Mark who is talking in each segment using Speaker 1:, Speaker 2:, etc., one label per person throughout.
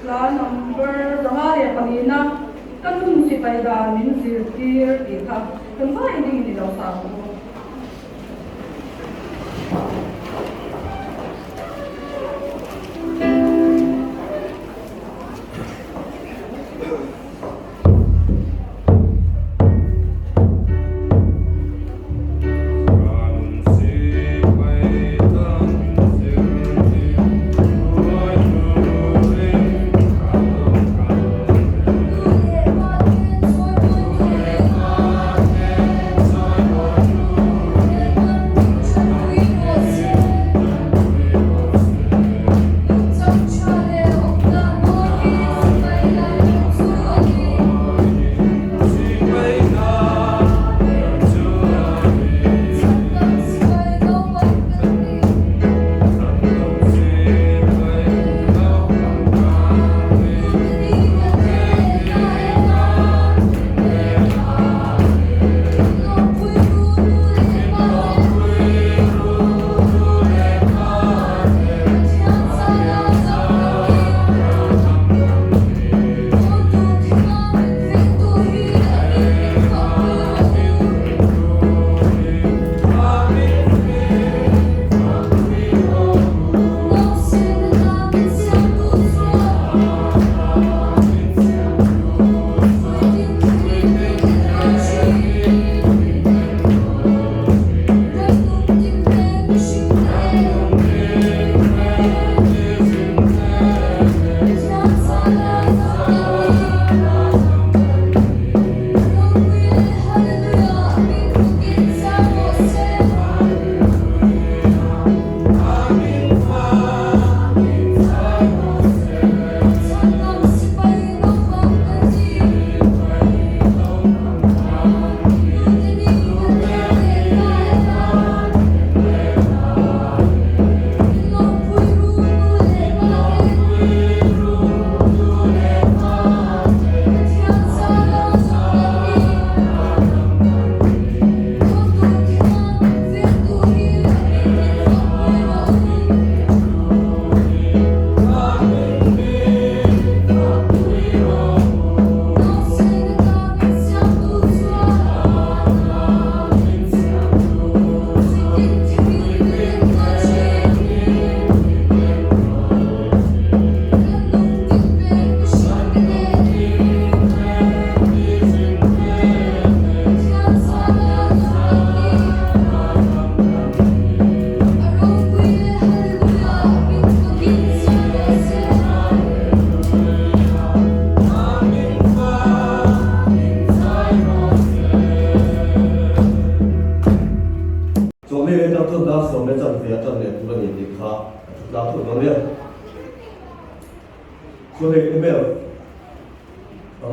Speaker 1: la number dahari panina kanun si paida min sirtir itha kan ba ini di law sa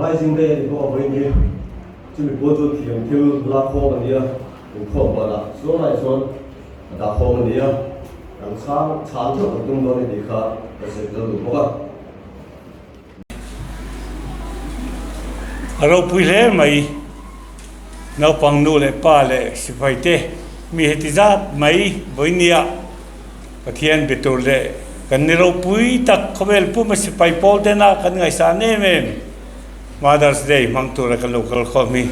Speaker 2: Rising day go away here. To be go to Thianghlimna home here. Inkhawm mana. So my son, the home here. And Chang to don't know the car. That's a little more.
Speaker 3: Aro puile mai. Now pang no le pa le sipaite. Mi hetizat mai boinia. Pathian betul le. Kan niro pui tak kawel pu masipai pol dena kan ngaithla mem. Mothersday mang tu kan local khomi.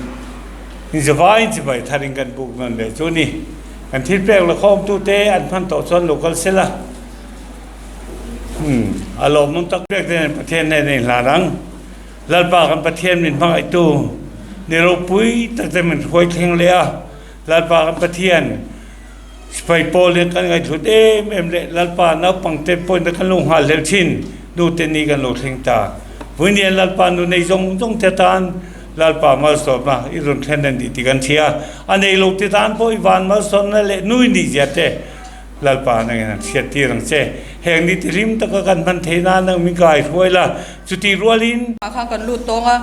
Speaker 3: In zawai jibai tharing kan buk nan le chuni. Kan thil pek la khom tu te an phan to chon local sela. Alo mong tak pek den pathian ne larang. Lalpa kan pathian min mang ai tu. Niro pui tak te min khoi theng lea. Lalpa kan pathian Spy Poland kan ngai thut em le lalpa na pangte point kan long hal lel chin NUTE NI kan lo thing ta Vunian lalpa nu nei jong tetan lalpa ma so ma irun thenen di kan thia anei lo tetan po iwan ma son na le nui ni jate lalpa na ngan siati rang che heng ni trim ta kan man theina nang mi kai hoila chuti rualin
Speaker 1: kha kan lu tonga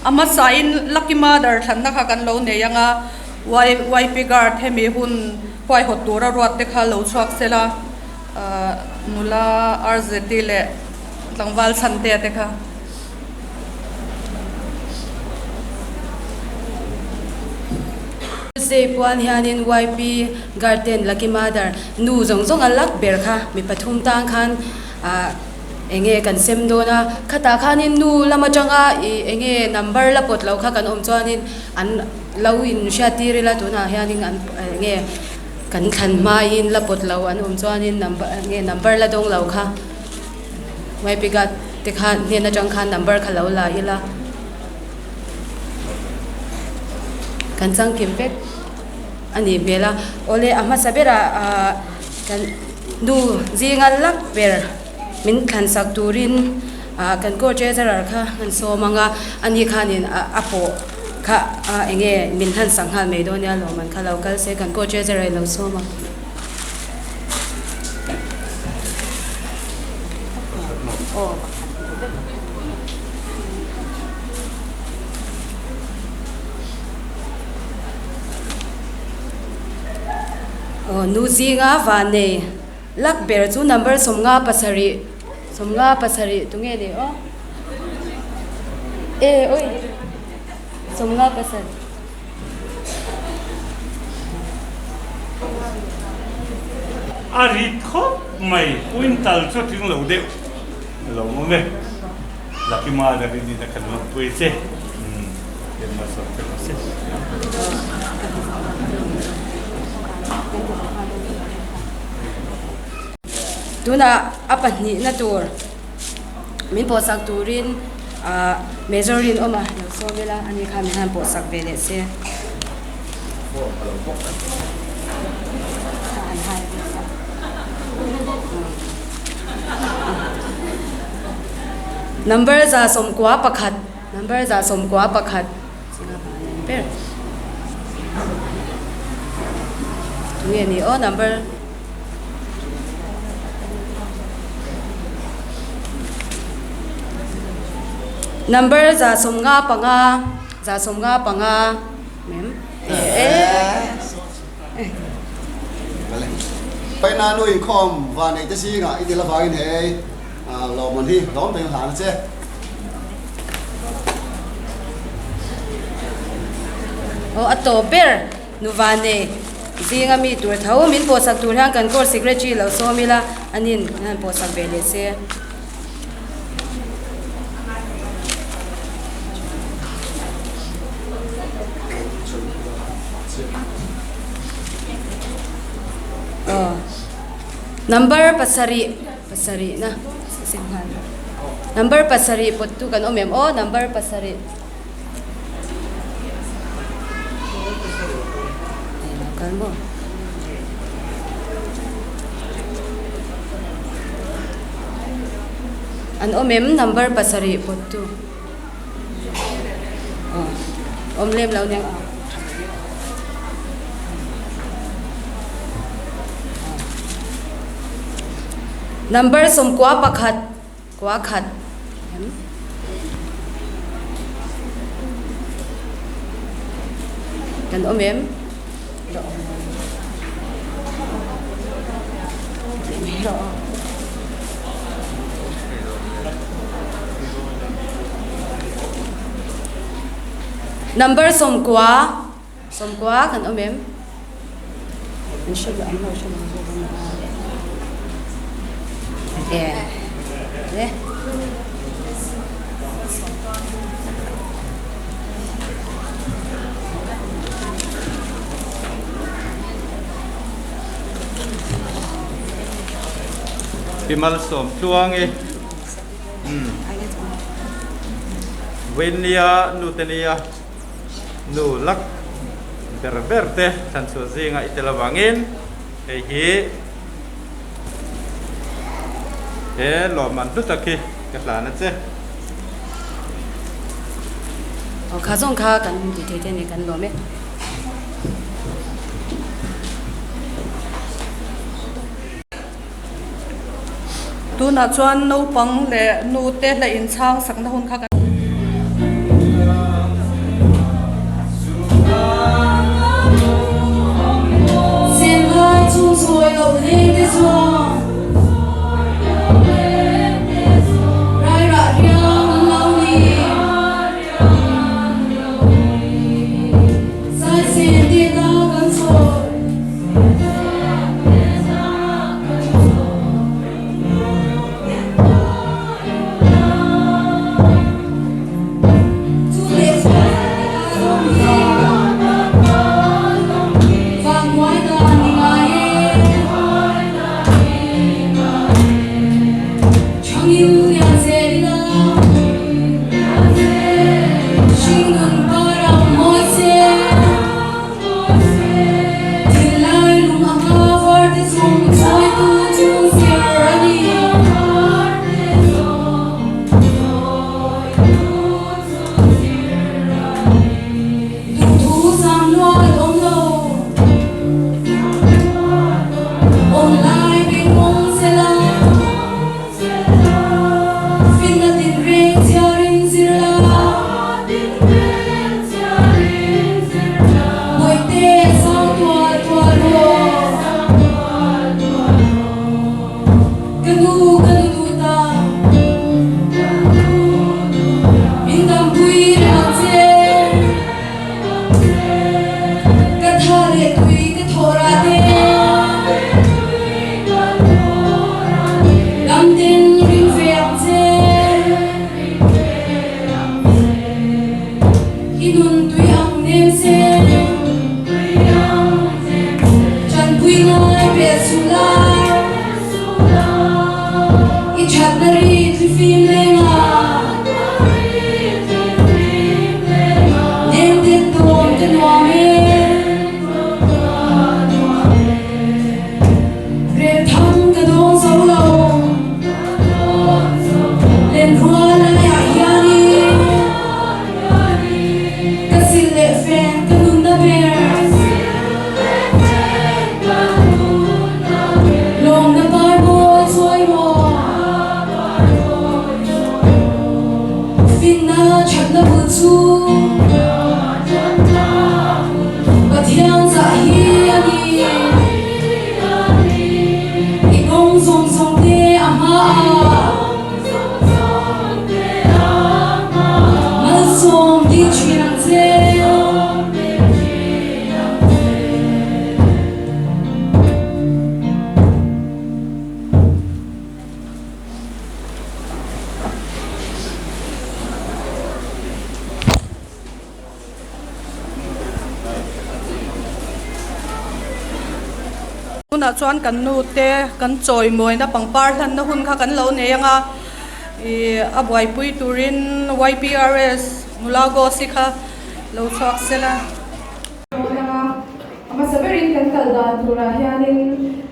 Speaker 1: ama sain lucky mother than na kha kan lo ne yanga wai pigar themi hun Poi hotura ruat kha lo chak sela nula RZT le tlangwal sante te kha
Speaker 4: se puan hianin YP garden lucky mother nu zong zong alak ber kha mi pathum tang khan enge kan sem do na khata khanin nu lama changa enge number la pot lo kha kan om chuanin an lo in shatiri la tuna hianin an enge kan khan ma in la pot lo an om chuanin number la dong lo kha mai piga te kha ne na chang khan number kha lo la ila kan sang kim pek ani bela ole ama sabera kan du zingal lak ber min khan sak turin kan ko treasurer kha kan so manga ani khanin apo kha enge min han sanghal me do nya lo man kha local se kan ko treasurer lo so ma nu zinga vane lak ber chu number somnga pasari tunge de o oi somnga pasari
Speaker 3: arit kho mai quintal cho ting lo de lo mo me laki ma da ri da kan lo pui che em ma so ke se
Speaker 4: tuna apatni na tur min po sak turin measurin oma so mela ani kha mi han po sak vele se number za somkwa pakhat singa ba per tunge ni o number za somnga panga mem
Speaker 5: phải na nuôi inkhawm và này cái gì ngã ít là vài này lò mình đi đón tiền hàng chứ
Speaker 4: ato ber nuvane zinga mi tur thau min po sak tur hang kan kor secretary lo so mila anin han po sak vele se number pasari na simhan number pasari pottu kan omem o number pasari kan mo an omem number pasari pottu omlem law nyang number somkwa pakhat kwa khat kan omem number somkwa kan omem inshallah Allah yeah.
Speaker 6: Pimal som tuang Vanlalliana NUTE NI nu lak berberte kan so zinga itelawangin hi lo man duhte ngaithla na che
Speaker 4: khazong kha kan duhte ne kan lo me
Speaker 1: tuna chuan no pang le nu te la in chang sak na hun kha huna chuan kan NUTE kan choi moi na pangpar hlan na hun kha kan lo ne anga a buai pui turin YPRS mulago sikha lo chak sela
Speaker 7: masaberin kan kaldan tura hianin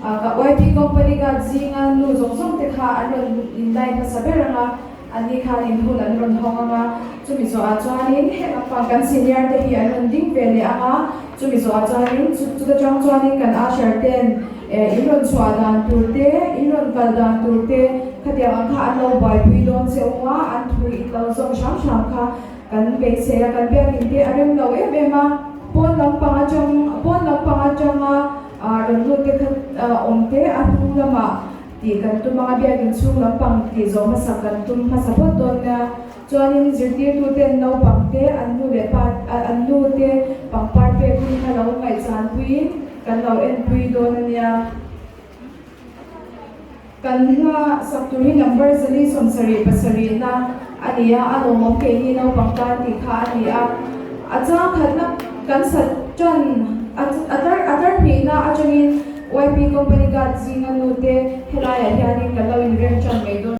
Speaker 7: ka YP company ga zinga nu zong te kha aron indai masaberanga ani kha in hul an ron honga chumi so a chuanin he pa kan senior te hi aron ding vele anga chumi so a chuanin chu da chang chuanin kan a share ten iron chwadan turte iron kaldan turte khatia kha an lo bai pui don sewa an thui lo zong sham kha kan pe se kan be kin te aron lo e be ma pon lam panga chang ron NUTE omte atung lama ti kan tu mga biagin sung lampang ti zo masakan tum masapot don na chuanin zirtir tu ten no pangte anu le pat anu te pangpar pe pui halo ngai chan pui kan lo en pui don ania kan nga sakturi number zali somsari pasari na ania alo mo ke ni no pangta ti kha ania acha khatna kan sat chan atar ni na achangin YP company ga zinga NUTE helaya hianin kalawin ren chan mai don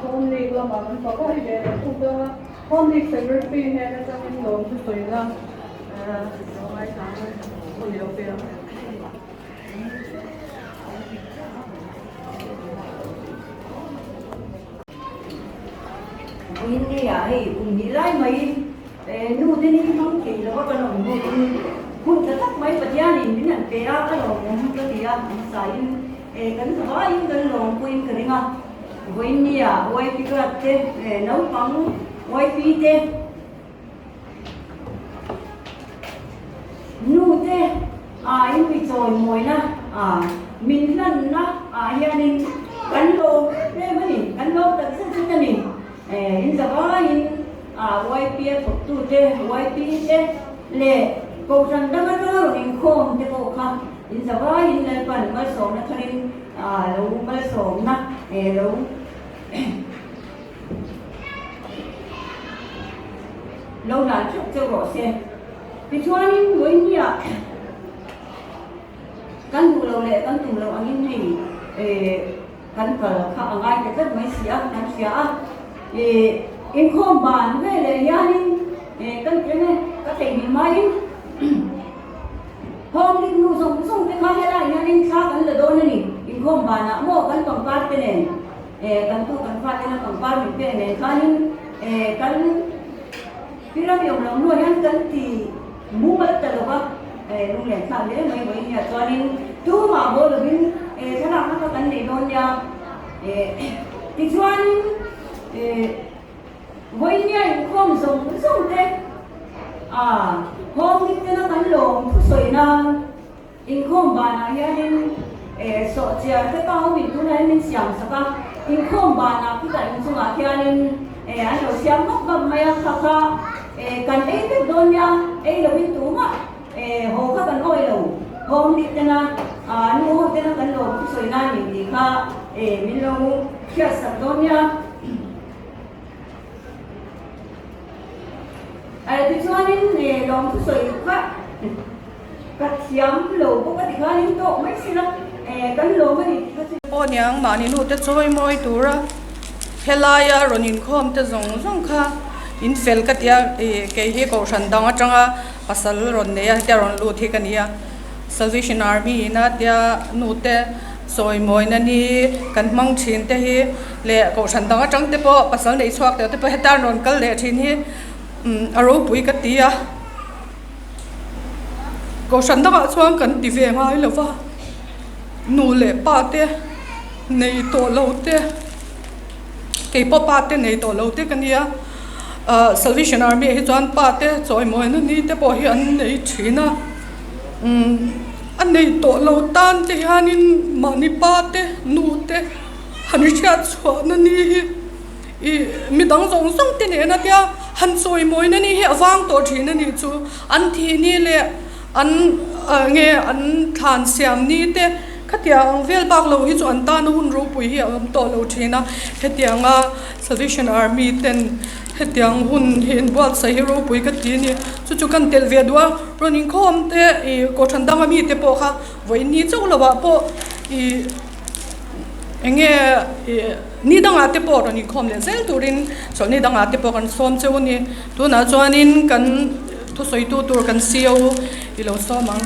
Speaker 1: Home League lama kan pakai dia juga Home League favorite pin ni ada macam long tu soalnya long ay sama boleh opera.
Speaker 8: Ini ya, nilai mai NUTE ni mungkin lepas kalau pun tetap mai perjalanan ini nanti kalau mungkin dia masain kan sebaik kan long pun keringat. Ini ya, wai pikir te nau pang wai pite NUTE ini coy moi na min lan na hianin kan lo ni kan lo tak sesuatu ni in sebaik wai pia tu te wai pite le kau sandang ada orang inkhawm te kau kan in sebaik in lepas masuk na kanin lo masuk na lo lâu là chụp cho rõ xe vì cho nên với nhà căn tủ lâu lệ căn tủ lâu anh này căn phải khá ngay cái rất mấy xía năm xía em không bàn về là gia đình căn cái này các thầy bị máy hôm đi nu sống sống cái khai lại gia đình khác căn là đôi này em không bàn ạ mua căn tổng phát cái này căn tu căn phát cái này tổng phát mình cái này khai căn Pira yang orang luar yang kan ti muat terlalu lúc này sao đấy mấy mấy nhà cho nên chú mà bố được bên thế nào nó có vấn đề đâu nha thì cho nên với nhà không dùng thế hôm nay nó cắn lồng thu sợi na in không bàn à ya nên sợ chia cái tao mình tu này mình想sao cả in không bàn à cái cái chúng ta kia nên anh nói xem mất bằng mấy sao kan cái đôi nha là bên tú mà hồ các bạn ơi đâu hôm đi tên na nu tên na kan lồng thu sợi na mình đi kha mình lâu kia sắp đôi nha thì cho nên lòng thu sợi các xiêm lầu có cái gì liên tục mấy xí lắm cái lầu cái gì
Speaker 1: ô nhang mà nín hụt chơi môi tủ ra helaya rồi nín khom te zong kha in fel cái cái hi cầu sanh dang ở trong pasal rồi này te rồi lu thi cái này Salvation Army na te NUTE soi môi na ni kan mang chin te hi le cầu sanh dang ở trong te po pasal nei chuak te po hetar non kal le thin hi aro pui ka tia ko shan da chuang kan ti ve ngai lova nu le pa te nei to lo te ke po pa te nei to lo te kan ya Salvation Army hi chuan pa te choi moi na ni te po hi an nei thina an nei to lo tan te hanin mani pa te nu te han chat chwa na ni hi mi dang zong te ne na tia han soi moi na ni hi awang to thina ni chu an thi ni le an nge an than siam ni te khatiang vel bak lo hi chu an ta no hun ro pui hi am to lo thina hetianga Salvation Army ten hetiang hun hin bol sai ro pui ka ti ni chu kan tel ve dwa running khom te ko thandang mi te po kha voi ni chu lo ba po enge ni dang ate po ro ni khom le zel turin so ni dang ate po kan som che ni tu na chuanin kan thu soi tu tur kan siau i lo so mang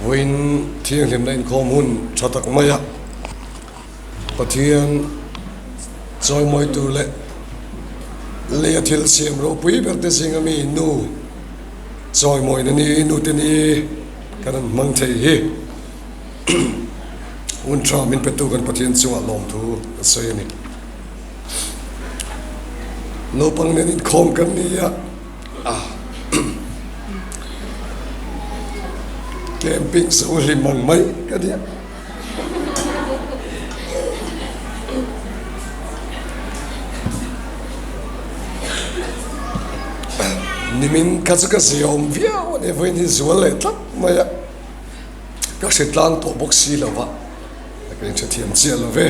Speaker 9: Win Thianghlimna inkhawm hun thatak maya pathian choi moi tu le thil siam ro pui berte singami nu choi moi na ni NUTE ni kan mang thei hi un tra min petu kan pathian chuwa lom thu sei ni lo pang nen inkhawm kan ni ya camping so limang mai ka dia nimin kazuka siom via one when his wallet maya ka setlang to boxi lawa ka in thiam chia love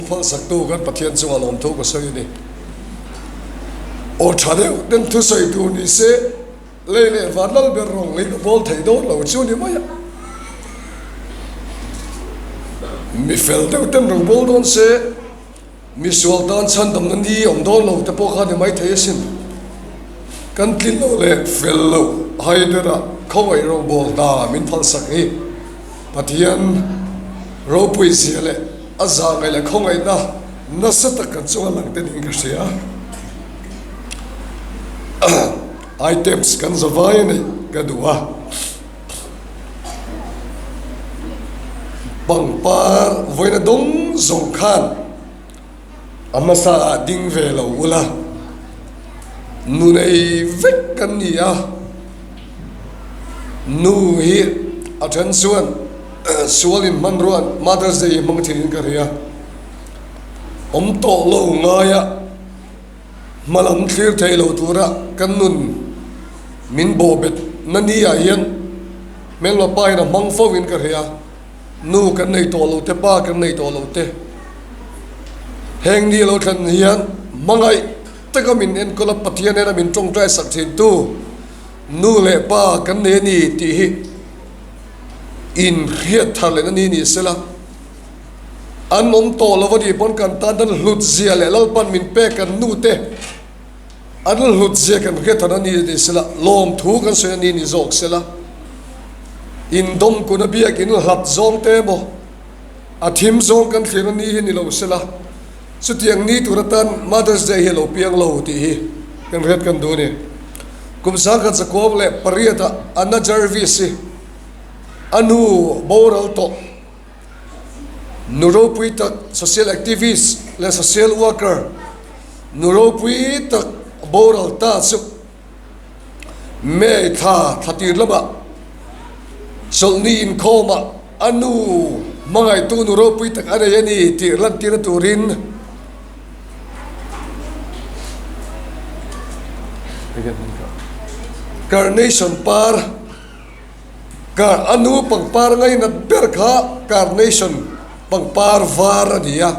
Speaker 9: phol sak tu kan pathian chuwa lom thu ko sei ni o thade den thu sei tu ni se le vanlal ber rong le bol thei do lo chu ni maya mi fel deuh tem rong bol don se mi sual dan chan dam nan hi om don lo te po kha ni mai thei sin kan tlin lo le fel lo hai dera khoi ro bol da min phal sak hi pathian ro pui sia le aza ngai le khongai na nasata kan chunga lang te ning ka sia items kan zawai ni gadua pangpar voina dong zong khan amasa ding ve lo ula nu nei vek kan ni a nu hi athan suan sual in man ruan Mothersday mang thin ka ria om to lo ngaya malam thlir thei lo tura kan nun min bo bet nani a hian mel ma pai na mang fo win ka ria nu kan nei to lo te pa kan nei to lo te heng ni lo than hian mangai takamin en kola pathian era min tong trai sak thin tu nu le pa kan ne ni ti hi in hiat thar le ni ni sela an om to lo wadi pon kan tan dan hlut zia le lal pan min pe kan nu te an hlut zia kan hiat thar ni ni sela lom thu kan se ni ni zok sela in dom ko na bia kin hlat zong te mo a thim zong kan thlir ni hi ni lo sela su tiang ni turatan Mothersday hello piang lo ti hi kan ret kan du ni kum sa kha chakob le pariata anna jarvisi anu boral to nuro pui tak social activist le social worker nuro pui tak boral ta su me tha thatir lama solni inkhawm anu mangai tu nuro pui tak ana yani tirlan tira turin carnation par car anu pangpar ngai na berkha carnation pangpar var dia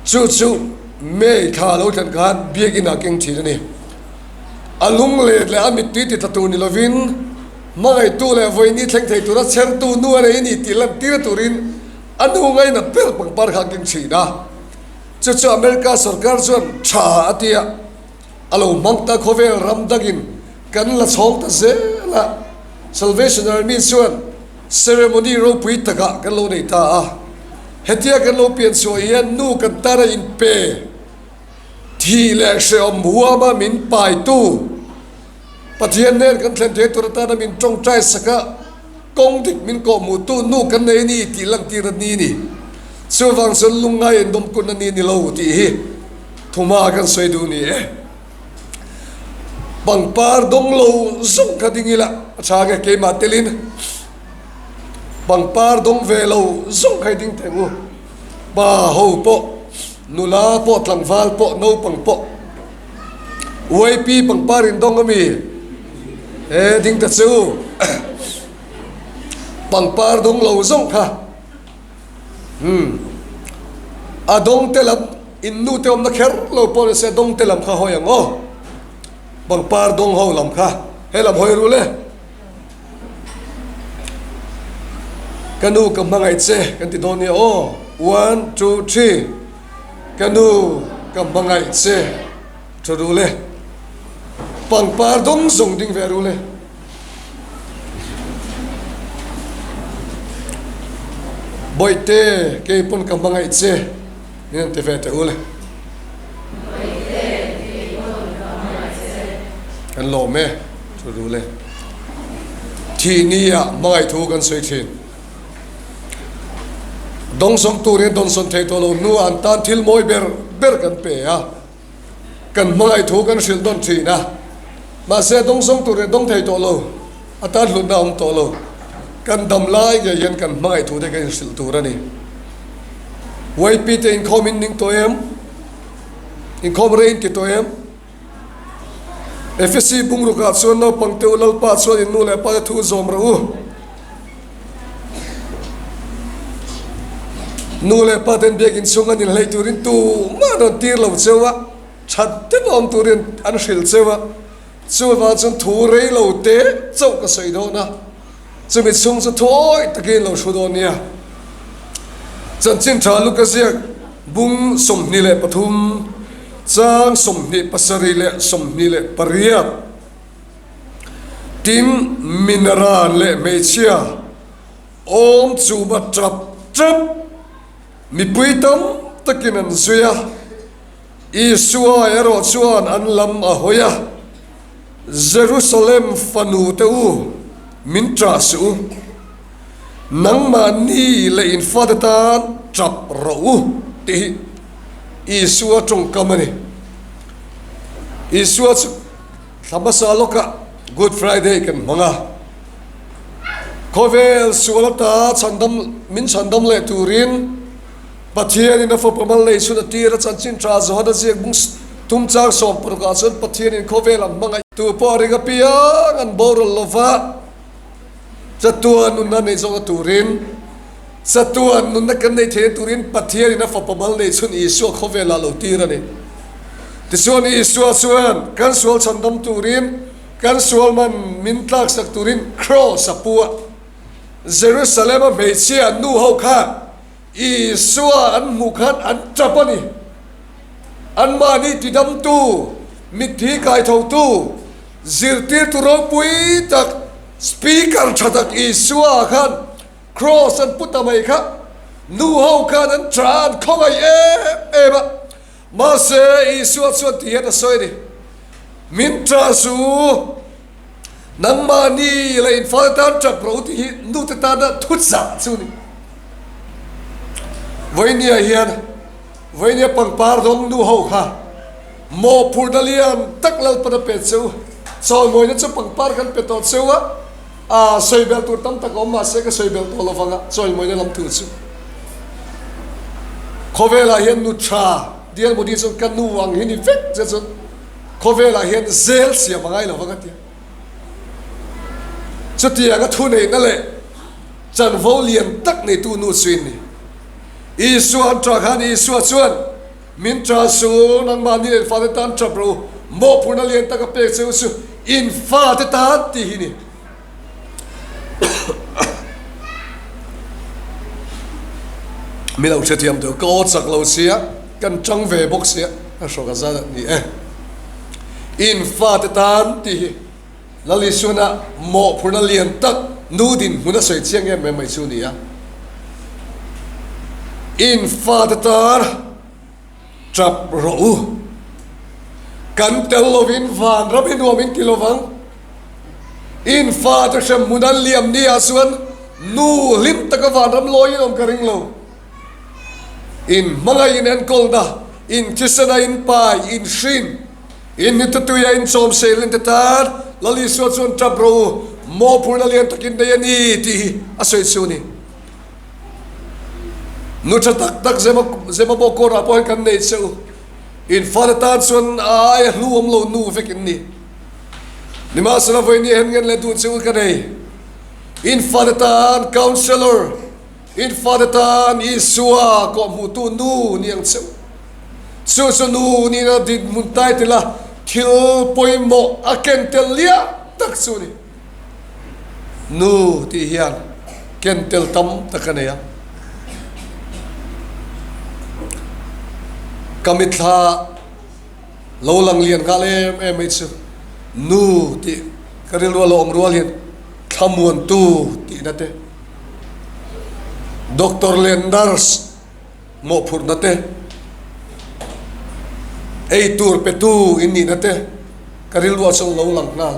Speaker 9: chu chu me kha lo than khan biak ina keng thi ni alung le le amit ti ti tatu ni lovin mai tu le voi ni thleng thei tu ra cher tu nu re ni ti lam ti turin anu ngai na per pangpar kha keng chi da chu chu America sarkar chuan tha atia alo mangta khovel ramdagin kan la chong ta ze la Salvation Army chuan ceremony ro pui taka kan lo nei ta a hetia kan lo pian so hian nu kan tara in pe thi le se om huwa ma min pai tu pathian nen kan thlen the tur ta na min tong trai saka kong dik min ko mu tu nu kan nei ni ti lang ti ran ni ni so wang sun lungai endom kun ni ni lo ti hi thuma kan soi du ni pangpar dong lo zong kadingila chaga ke matelin pangpar dong ve lo zong khai ding tengu ba ho po nula po tlangwal po no pang po YP pangpar in dong ami ding ta chu pangpar dong lo zong kha adong telam in nu te om na kher lo po se dong telam kha hoyang o pangpar dong ho lam kha helam hoi ru le kanu kam mangai che kan ti don ni o 1 2 3 kanu kam mangai che to ru le pangpar dong zong ding ve ru le boite ke pun kam mangai che ni te ve te u le kan lo me to ru le thi ni ya mai thu kan soi thin dong som tu re don son thei to lo nu an tan thil moi ber kan pe a kan mai thu kan sil don thi na ma se dong som tu re dong thei to lo atan lu na om to lo kan dam lai ge yen kan mai thu de kan sil tu ra ni wai pi te in coming ning to em in comrain ki to em FSC bungruka chuan no pangte ulal pa chuan in nu le pa thu zom ra u nu le pa ten bek in sungan in lei turin tu ma don tir lo chewa chat te bom turin an shil chewa chu wa chun thu rei lo te chau ka sei do na chu mi chung chu thoi takin lo shu do nia chân chin tra lu ka ziak bung som ni le pathum chang som ni pasari le som ni le pariat tin mineral le mechia om chu ba trap trap mi puitam takin an zuya isua ero chuan an lam a hoya Jerusalem fanu te u min tra su nang ma ni le in fadatan trap ro ti isua trong kamani isua thamasa loka Good Friday kan manga kovel sualata chandam min chandam le turin pathian in for pamal le suna tira chanchin tra zo da je bung tum char som prokachon pathian in kovel am manga tu poriga pia ngan borol lova chatuan nun na nei zo turin chatuan nun na kan nei the turin pathian in for pamal le sun isu kovel la lo tira ni tisuan isu suan kan sual chandam turin kan sual man min tlak sak turin cross apua Jerusalem mechia nu ho kha isua an mukhan an trapani an mani tidam tu mithi kai thau tu zirtir tu ro pui tak speaker thatak isua khan cross an putamai kha nu ho khan an tran khongai eba ma se isua chuan ti heta soi ni min tra su nang mani le in fatan trap ro ti nu ta ta da thutsa chu ni Vainia hian Vainia pangpar dong nu ho kha mo Vanlalliana tak lal pada pe chu so moi na chu pangpar kan pe to chu a soibel tur tam tak om ma se ka soibel to lovanga so moi na lam tu chu khovela hian nu tha dial modi chu kan nu wang hin effect je chu khovela hian zel sia mangai lovanga ti chu ti aga thu nei na le chan volian tak nei tu nu swin ni Isua tra khan isua chuan min tra su nang ma ni fa te tan tra bro mo Vanlalliana ta ka pe chu su in fa te ta ti hi ni mi lo che tiam do ko chak lo sia kan chang ve bok sia a so ka za ni in fa te tan ti hi lali suna mo Vanlalliana tak nu din huna soi chiang em mai chu ni in fadatar trap ro kan telovin van rabin wamin kilovang in fadar sham munan liam ni asuan nu lim takavan ram loyin om karing lo in mga in en kolda in kisana in pai in shin in nitutuya in som selin tatar lali suan trap ro mo Vanlalliana takin dayani ti asoy suni nu tak tak Zemabawk Corps apoy kan nei chu in fadatan sun ai hluam lo nu vekin ni nima sala voi ni hen ngen le tu chu ka nei in fadatan counselor in fadatan isua ko mu tu nu niang chu su nu ni na din mun tai tila thil poimo aken telia tak chu ni nu ti hian ken tel tam takania kamitha lo lang lian ka le em chu nu ti karil lo om rual hian thamuan tu ti na te doctor lendars mo phur na te ei tur pe tu inni na te karil lo so lo lang na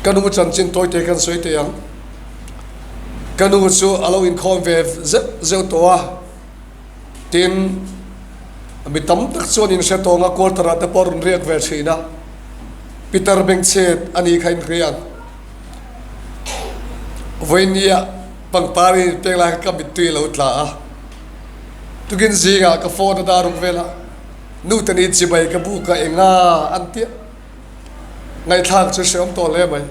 Speaker 9: kanu chan chin toy te kan soi te yang kanu chu alo in khom ve zeu towa tin mi tam tak chuan in se tonga kol tara te por riak ver china Peter Bengchet ani khain khrian voinia pangpari pengla ka bitui lo tla tugin zinga ka phone da ruk vela NUTE NI chibai ka bu ka enga antia ngaithla chu sem to le mai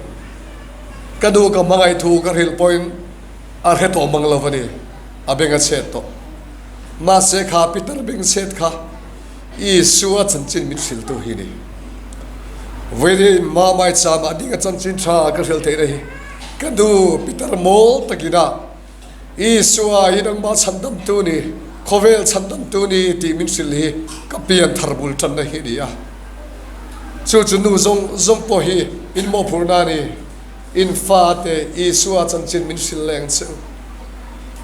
Speaker 9: ka du ka mangai thu ka hil point ar he to manglovani abenga chet to ma se kha Peter Bengchet kha isua chanchin mit sil to hi ni vele ma mai cham adinga chanchin tha ka hil te rehi ka du Peter mol takina Isua hidang ma chandam tu ni khovel chandam tu ni ti min sili kapian tharbul tan na hi dia chu nu zong po hi in mo phurna ni in fa te Isua chan chin min sil leng chu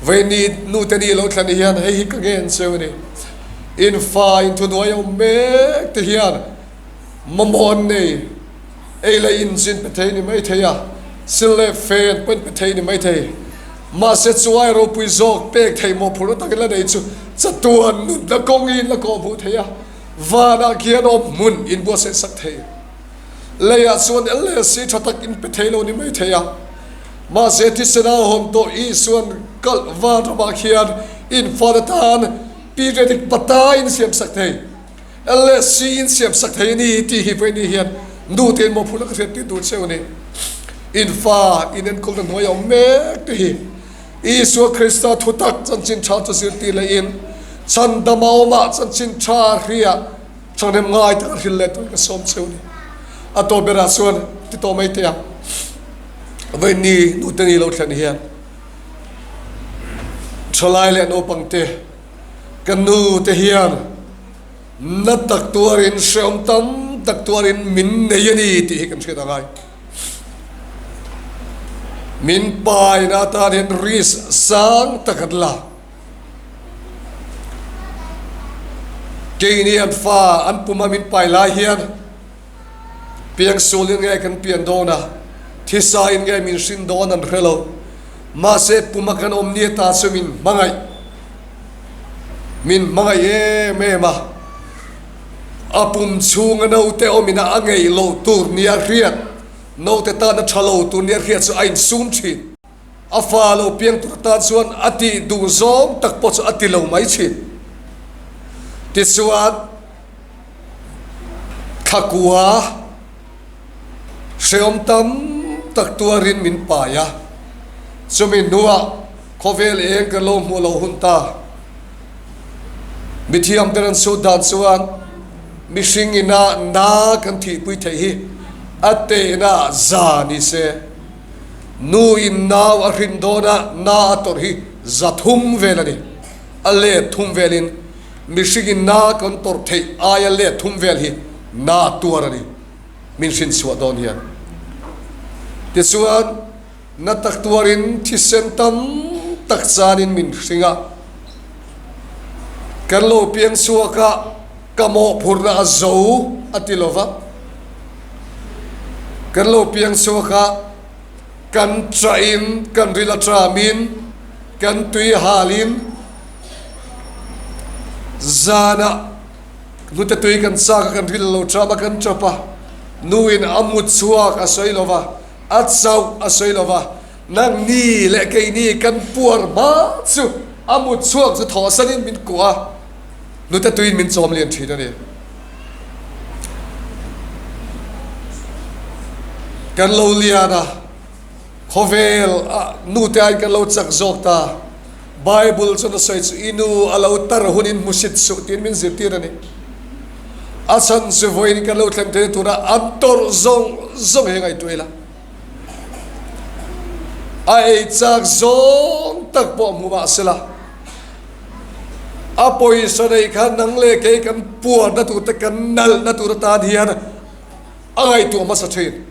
Speaker 9: veini NUTE NI lo thlan hian hei ka gen chu ni in fa in tu noyo me te hian mamon nei ei la in jin pe thei ni mai theya sile fen pen pe thei ni mai thei ma se chuai ro pui zok pek thei mo phur ta la nei chu chatuan nu la kong in la ko bu theya vana kian om mun in bo se sak thei leya chuan le si thatak in pe thei lo ni mai theya ma se ti sena hom to I suan kal va ba khian in fadatan periodic pata in siam sak thei le si in siam sak thei ni ti hi pe ni hian NUTE mo phur ka ti du cheu ni in fa in en kol no yo me ti hi Isu Krista thutak chan chin cha chu sir ti le in chan damau ma chan chin cha ria chanem ngai ta hil le to ka som cheu ni ato bera suan ti to mai te ya veini NUTE NI lo thlan hian chalai le no pangte kanu te hian na tak tuarin shom tam tak tuarin min ne yani ti kan chhe dangai min pai na ta den ris sang takatla keini an fa an puma min pai lai hian piang solin ngai kan pian dona thisa in ngai min sin don an relo ma se puma kan omni ta sumin mangai e me ma apum chung no te omina angai lo tur nia riat no te ta na thalo tu nia riat chu ain sun thin afa lo piang tu ta chuan ati du zom tak po chu ati lo mai thin ti chuan thakua seom tam tak tuarin min pa ya chumin nuwa khovel eng ka lo mu lo hunta mithiam teran su dan chuan mishing ina na kan thi pui thei hi ate na za ni se nu in naw a rindona na ator hi zathum velani ale thum velin mishing in na kan tor thei aya le thum vel hi na tuarani min sin suwa don hian ti chuan na tak tuarin thisen tam tak chanin min singa kan lo piang suaka kamo phurna zo atilova kan lo piang suaka kan train kan rila tramin kan tui halin zana NUTE tui kan saka kan rila lo trama kan trapa nuin amut suak asoilova atsau asoilova nang ni le kai ni kan puar ma chu amut suak chu thosanin min kwa NUTE tuin min chom lian thina ni kan lo liana khovel NUTE ai kan lo chak jok ta bible chona sai chu inu alo tar hunin musit su tin min zirtir ani asan se voin kan lo thlem te tura antor zong he ngai tuila ai chak zong tak bo mu ba sela apoi sadai khan nang le ke kan puar na tu ta kan nal na tu ta hian ai tu ma sa thin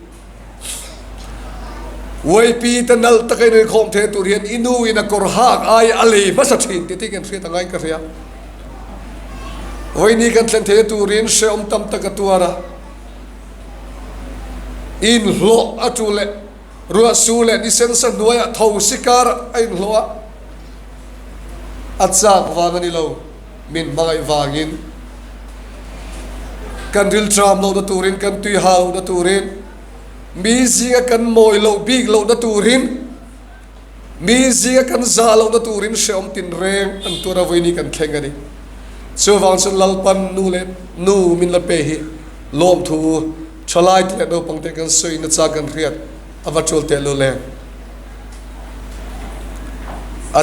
Speaker 9: wai pi ta nal ta kai ne khom the tu rian inu ina kor hak ai ali ma sa thin ti ti kan thri ta ngai ka ria wai ni kan thlen the tu rin se om tam ta ka tuara in hlo atule ruwa sule ni sensa nuaya thau sikar ai hloa atsak wangani lo min mangai wangin kan ril tram lo da turin kan tui hau da turin mi zinga kan moi lo big lo da turin mi zinga kan za lo da turin sheom tin reng an tura voini kan khengani so wang sun lalpan nu le nu min la pe hi lom thu chalai te do pangte kan soi na cha kan riat avachol te lo le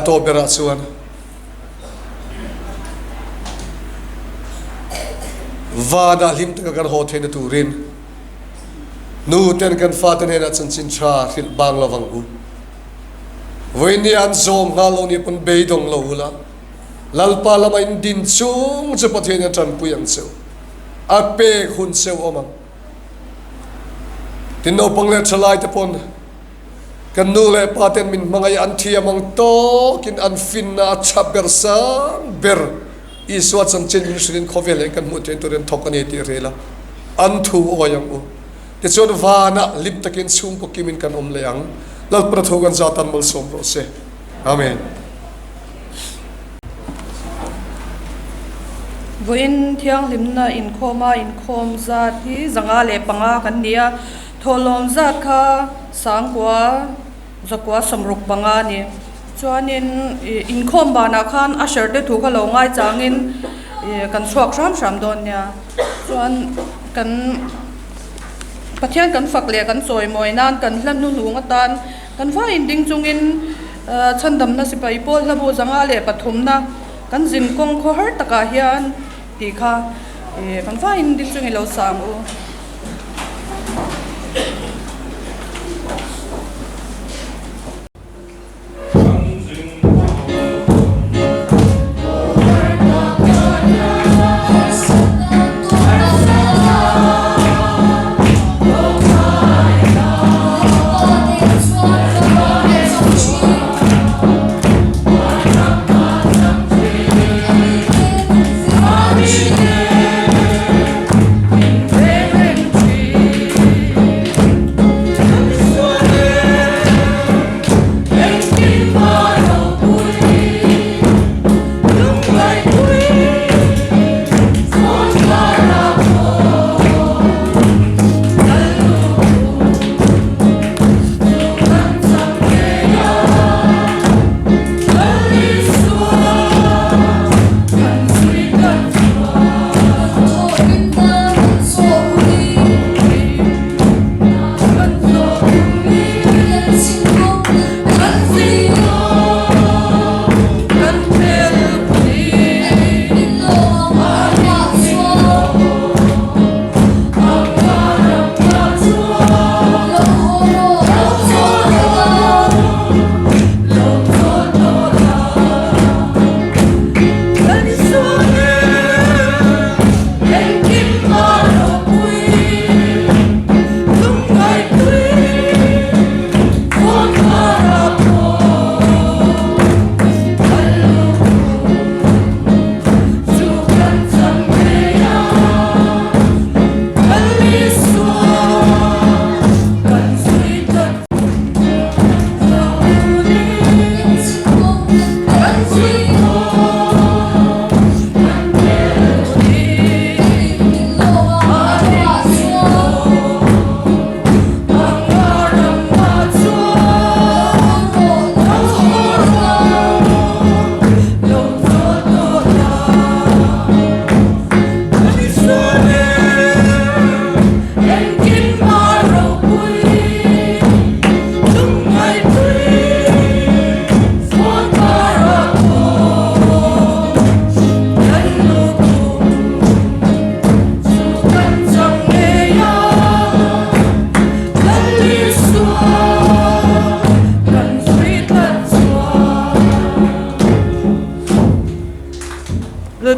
Speaker 9: ato bera chuan Vanlalliana kan ho the na turin NUTE kan fa ten hena chan chin cha thil bang lawang u với ni an zom nga lo ni pun be dong lo la lalpa lama in din chung che pathian tran puyang cheu ape khun cheu omang tin no pangle thalai te pon kan nu le paten min mangai an thi amang to kin an fin na chaber sang ber iswa chan chen in shrin khovel kan mu ten to ren thokani ti rela an thu oyang u te chon vana lim takin chung ko kimin kan om leang lal prathogan zatan mal som ro se amen
Speaker 1: voin thianghlimna inkhawm zat hi zanga le panga kan nia tholom zat kha sangkwa zakwa samruk panga ni chuanin inkhawm bana khan ashar te thu kha lo ngai changin kan chuak ram don nia chuan kan pathian kan fak le kan choi moi nan kan hlan nu lunga tan kan fa in ding chungin chandam na sipai pol la bo zanga le pathum na kan jin kong kho har taka hian ti kha kan fa in ding chungin lo sam u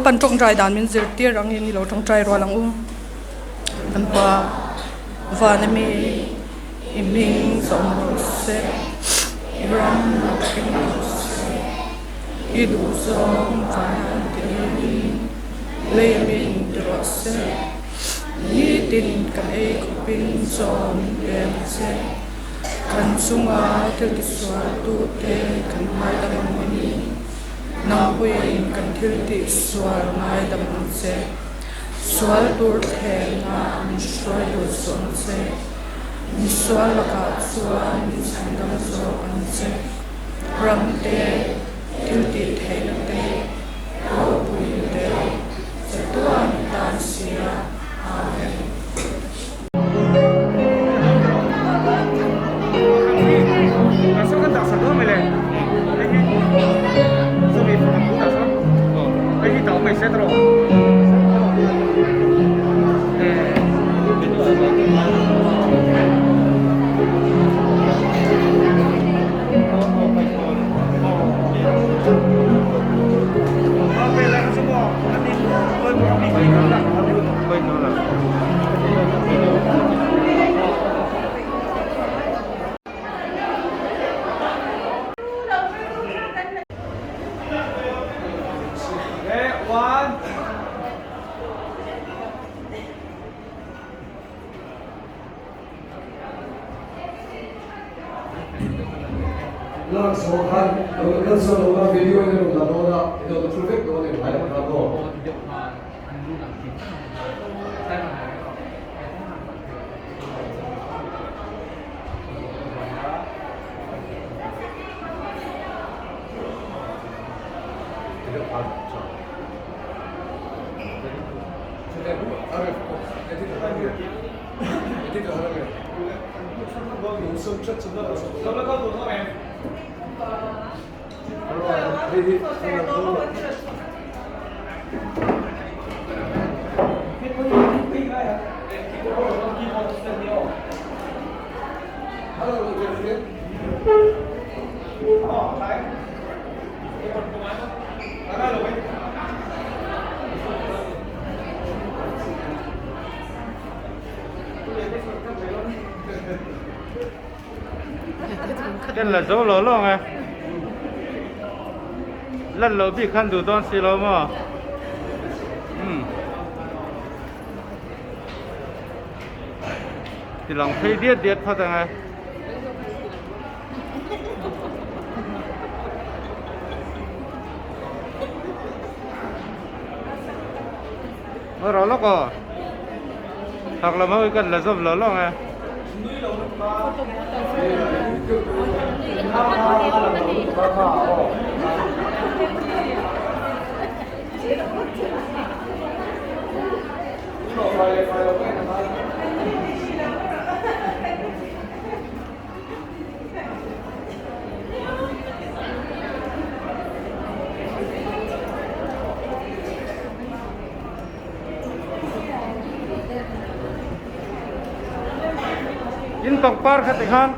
Speaker 1: pan trong trai dan min zir tir rang ni lo trong trai ro lang u kan pa van mi iming som se ram idu som van ti le min drose ni tin kan e pin som em se kan sunga tel ki swa tu te kan mai da mani nang puin kan thil ti swal ngai dam se swal tur the na mi swal tur son se mi swal la ka swal mi sangam so an se ram te thil ti the na te o puin te se tuan ta sia amen
Speaker 9: kan kan so lo video ni lo da no da ito to traffic do ni hai ma do
Speaker 6: Cái là dấu lỗ luôn à. Lần lỗ bị khăn đủ đón xì lỗ mà. Thì lòng thấy điết phát rằng à. Nó rõ lắm à. Hoặc là mới cần là dấu lỗ luôn à. In tộc par khát tình han,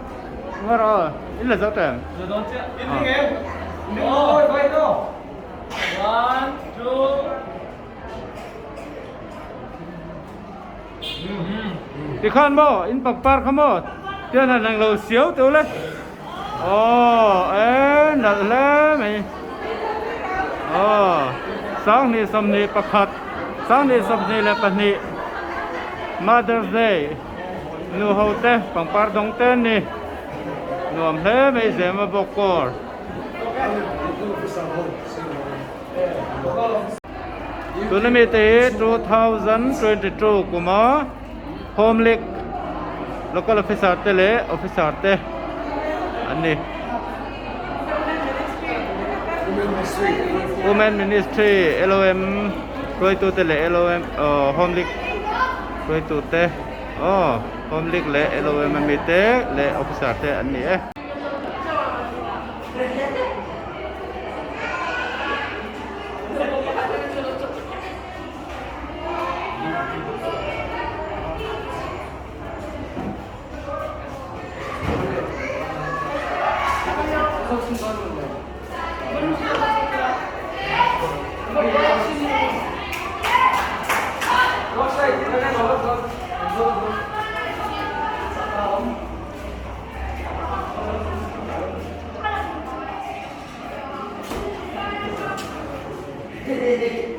Speaker 6: ngờ rồi, in là dấu trẻm.
Speaker 10: Ôi, vậy đâu? 1, 2.
Speaker 6: Thì khan mò, in tộc par khăm mò, tiên là nàng lầu xíu tiêu lên. Nợ lẽ mày. Sáng ni sầm ni bạc khát, sáng ni sầm ni là bạc ni. Mothersday. Nu hote pang par dong ten ni nuam he me Zemabawk Corps tournament 2022 kuma home league local officer tele officer te ani women ministry LOM roi tu tele LOM home league roi tu te home league le LOM mi te le officer te an ni e
Speaker 10: Hey.